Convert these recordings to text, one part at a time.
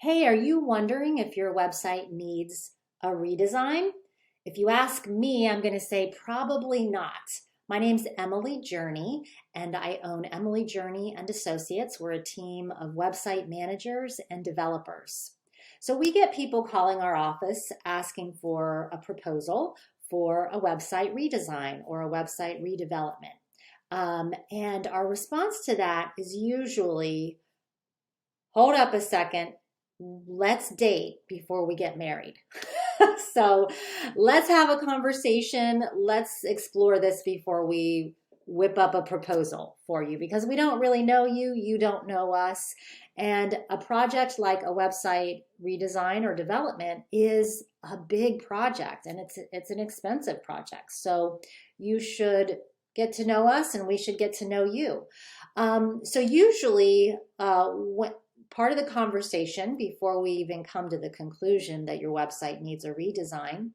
Hey, are you wondering if your website needs a redesign? If you ask me, I'm going to say probably not. My name's Emily Journey, and I own Emily Journey and Associates. We're a team of website managers and developers. So we get people calling our office asking for a proposal for a website redesign or a website redevelopment. And our response to that is usually, hold up a second, let's date before we get married. So let's have a conversation. Let's explore this before we whip up a proposal for you because we don't really know you. You don't know us. And a project like a website redesign or development is a big project, and it's an expensive project. So you should get to know us and we should get to know you. So usually part of the conversation before we even come to the conclusion that your website needs a redesign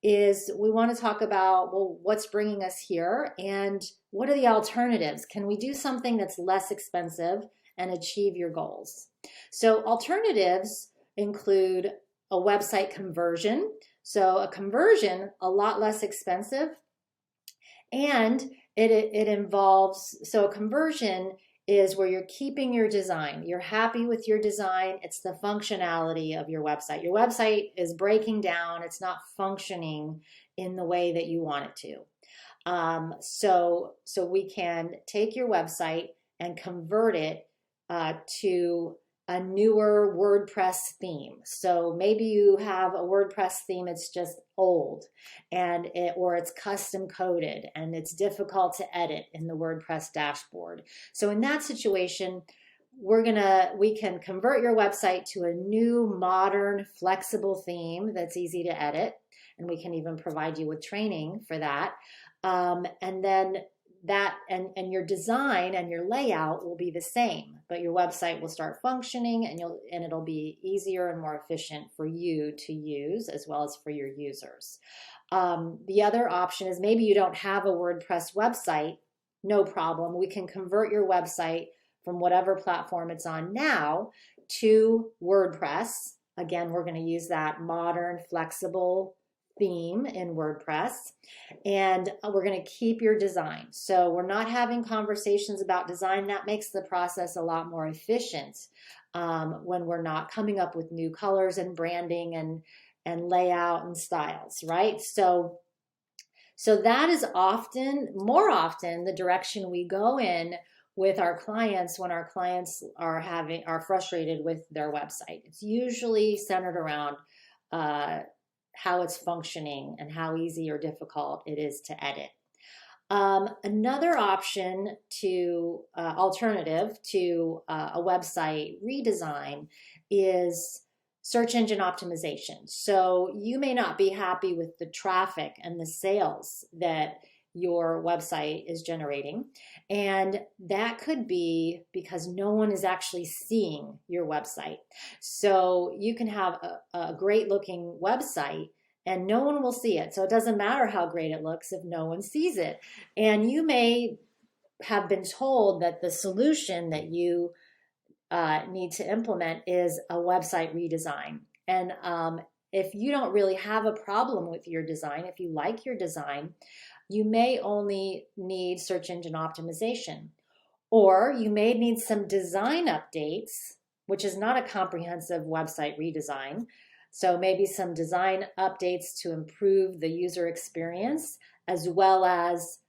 is we want to talk about, well, what's bringing us here and what are the alternatives? Can we do something that's less expensive and achieve your goals? So alternatives include a website conversion. So a conversion, a lot less expensive, and it involves, so a conversion is where you're keeping your design. You're happy with your design. It's the functionality of your website. Your website is breaking down. It's not functioning in the way that you want it to. So we can take your website and convert it to a newer WordPress theme. So maybe you have a WordPress theme, it's just old or it's custom coded and it's difficult to edit in the WordPress dashboard. So in that situation, we can convert your website to a new, modern, flexible theme that's easy to edit, and we can even provide you with training for that. And then that and your design and your layout will be the same, but your website will start functioning and it'll be easier and more efficient for you to use as well as for your users. The other option is maybe you don't have a WordPress website. No problem. We can convert your website from whatever platform it's on now to WordPress. Again, we're going to use that modern, flexible theme in WordPress, and we're going to keep your design. So we're not having conversations about design. That makes the process a lot more efficient when we're not coming up with new colors and branding and layout and styles, right? So that is more often the direction we go in with our clients when our clients are frustrated with their website. It's usually centered around how it's functioning and how easy or difficult it is to edit. Another alternative to a website redesign is search engine optimization. So you may not be happy with the traffic and the sales that your website is generating. And that could be because no one is actually seeing your website. So you can have a great looking website and no one will see it. So it doesn't matter how great it looks if no one sees it. And you may have been told that the solution that you need to implement is a website redesign. And if you don't really have a problem with your design, if you like your design, you may only need search engine optimization, or you may need some design updates, which is not a comprehensive website redesign. So maybe some design updates to improve the user experience, as well as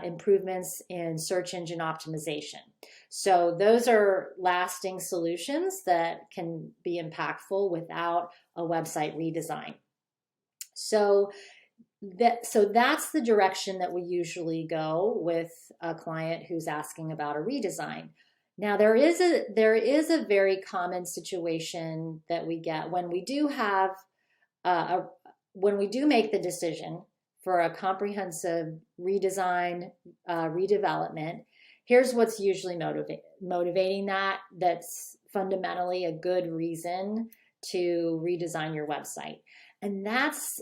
improvements in search engine optimization. So those are lasting solutions that can be impactful without a website redesign. So that's the direction that we usually go with a client who's asking about a redesign. Now there is a very common situation that we get when we do make the decision for a comprehensive redesign, redevelopment. Here's what's usually motivating that's fundamentally a good reason to redesign your website. And that's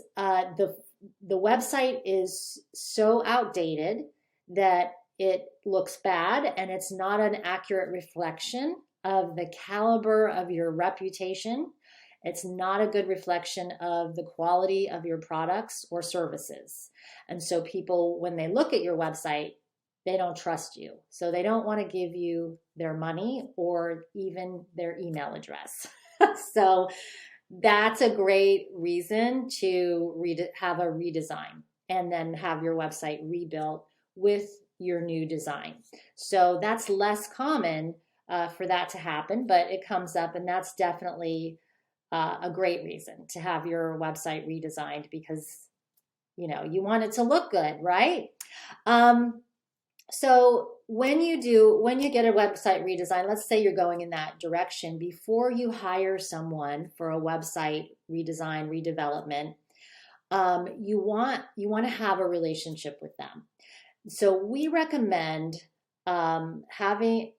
the website is so outdated that it looks bad and it's not an accurate reflection of the caliber of your reputation. It's not a good reflection of the quality of your products or services. And so people, when they look at your website, they don't trust you. So they don't want to give you their money or even their email address. So that's a great reason to have a redesign and then have your website rebuilt with your new design. So that's less common for that to happen, but it comes up, and that's definitely a great reason to have your website redesigned, because you want it to look good, right? So when you get a website redesign, let's say you're going in that direction, before you hire someone for a website redesign, redevelopment, you want to have a relationship with them. So we recommend having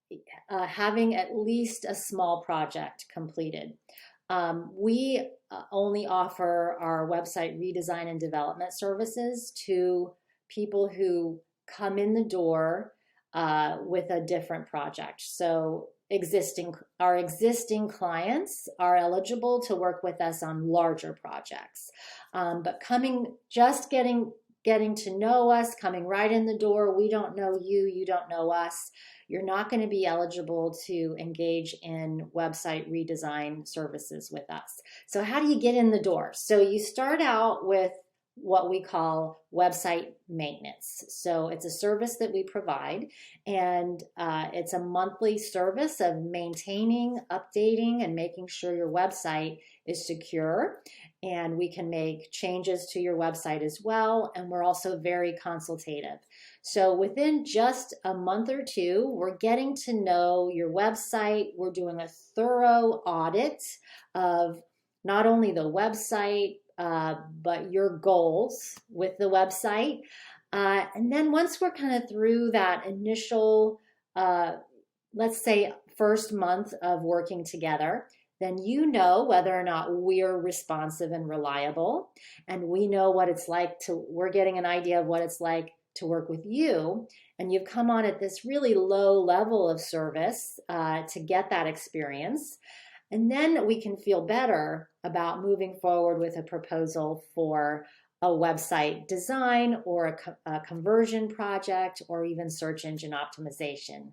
at least a small project completed. We only offer our website redesign and development services to people who come in the door with a different project. So our existing clients are eligible to work with us on larger projects. But getting to know us, coming right in the door, we don't know you, you don't know us, you're not going to be eligible to engage in website redesign services with us. So how do you get in the door? So you start out with what we call website maintenance. So it's a service that we provide, and it's a monthly service of maintaining, updating, and making sure your website is secure. And we can make changes to your website as well. And we're also very consultative. So within just a month or two, we're getting to know your website. We're doing a thorough audit of not only the website, but your goals with the website. And then once we're kind of through that initial, let's say, first month of working together, then you know whether or not we're responsive and reliable. And we know what it's like we're getting an idea of what it's like to work with you. And you've come on at this really low level of service to get that experience. And then we can feel better about moving forward with a proposal for a website design or a conversion project or even search engine optimization.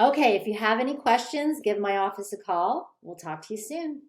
Okay, if you have any questions, give my office a call. We'll talk to you soon.